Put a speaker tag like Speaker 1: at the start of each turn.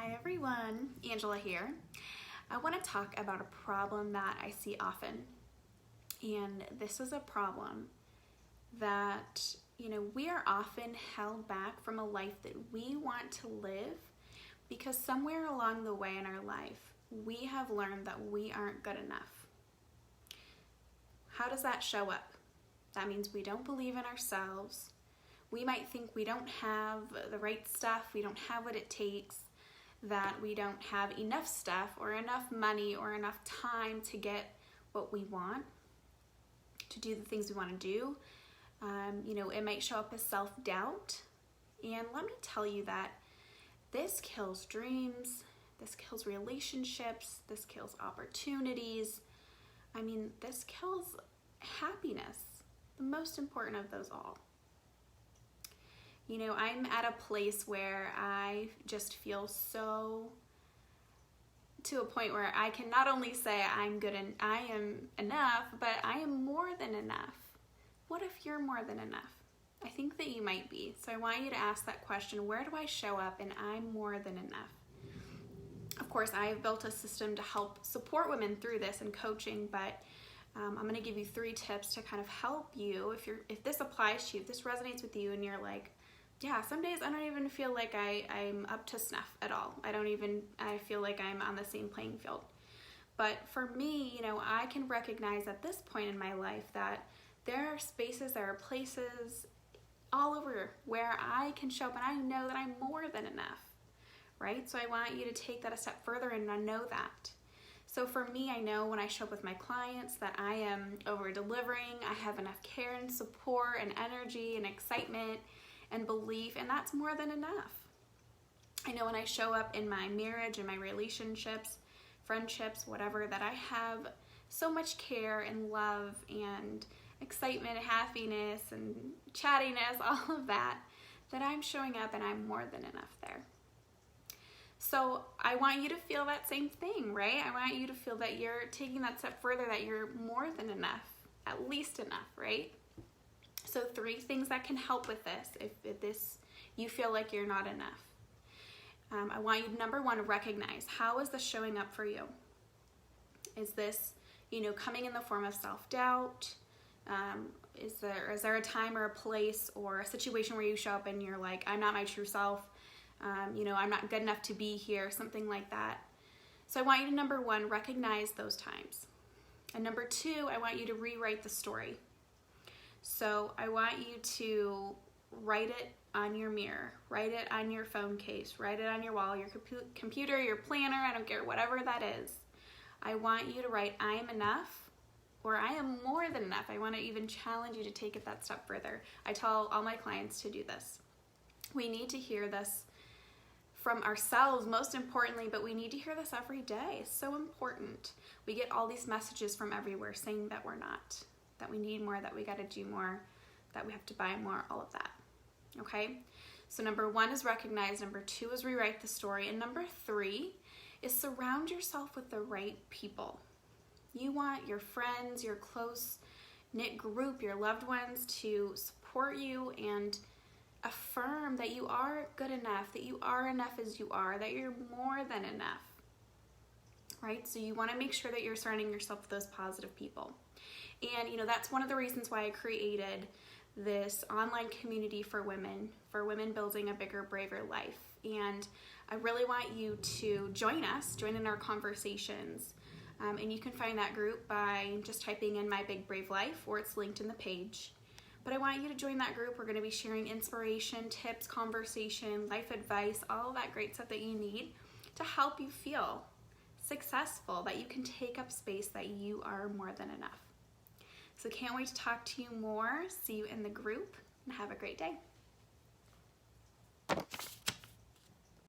Speaker 1: Hi everyone, Angela here. I want to talk about a problem that I see often. And this is a problem that, we are often held back from a life that we want to live because somewhere along the way in our life, we have learned that we aren't good enough. How does that show up? That means we don't believe in ourselves. We might think we don't have the right stuff, we don't have what it takes, that we don't have enough stuff or enough money or enough time to get what we want, to do the things we want to do. It might show up as self-doubt. And let me tell you that this kills dreams, this kills relationships, this kills opportunities. This kills happiness, the most important of those all. I'm at a place where I just feel so to a point where I can not only say I'm good and I am enough, but I am more than enough. What if you're more than enough? I think that you might be. So I want you to ask that question, where do I show up and I'm more than enough? Of course, I have built a system to help support women through this and coaching, but I'm going to give you 3 tips to kind of help you if this applies to you, if this resonates with you and you're like, yeah, some days I don't even feel like I'm up to snuff at all. I feel like I'm on the same playing field. But for me, I can recognize at this point in my life that there are spaces, there are places all over where I can show up and I know that I'm more than enough, right? So I want you to take that a step further and know that. So for me, I know when I show up with my clients that I am over delivering, I have enough care and support and energy and excitement and belief, and that's more than enough. I know when I show up in my marriage and my relationships, friendships, whatever, that I have so much care and love and excitement, happiness and chattiness, all of that I'm showing up and I'm more than enough there. So I want you to feel that same thing, right? I want you to feel that you're taking that step further, that you're more than enough, at least enough, right? So 3 things that can help with this, if you feel like you're not enough. I want you to, number 1, recognize, how is this showing up for you? Is this, coming in the form of self-doubt? Is there a time or a place or a situation where you show up and you're like, I'm not my true self, I'm not good enough to be here, something like that. So I want you to, number 1, recognize those times. And number 2, I want you to rewrite the story. So I want you to write it on your mirror, write it on your phone case, write it on your wall, your computer, your planner, I don't care, whatever that is. I want you to write, I am enough, or I am more than enough. I want to even challenge you to take it that step further. I tell all my clients to do this. We need to hear this from ourselves, most importantly, but we need to hear this every day. It's so important. We get all these messages from everywhere saying that we're not, that we need more, that we got to do more, that we have to buy more, all of that. Okay? So number 1 is recognize, number 2 is rewrite the story, and number 3 is surround yourself with the right people. You want your friends, your close-knit group, your loved ones to support you and affirm that you are good enough, that you are enough as you are, that you're more than enough, right? So you want to make sure that you're surrounding yourself with those positive people. And that's one of the reasons why I created this online community for women building a bigger, braver life. And I really want you to join in our conversations. And you can find that group by just typing in My Big Brave Life, or it's linked in the page. But I want you to join that group. We're going to be sharing inspiration, tips, conversation, life advice, all of that great stuff that you need to help you feel successful, that you can take up space, that you are more than enough. So can't wait to talk to you more. See you in the group and have a great day.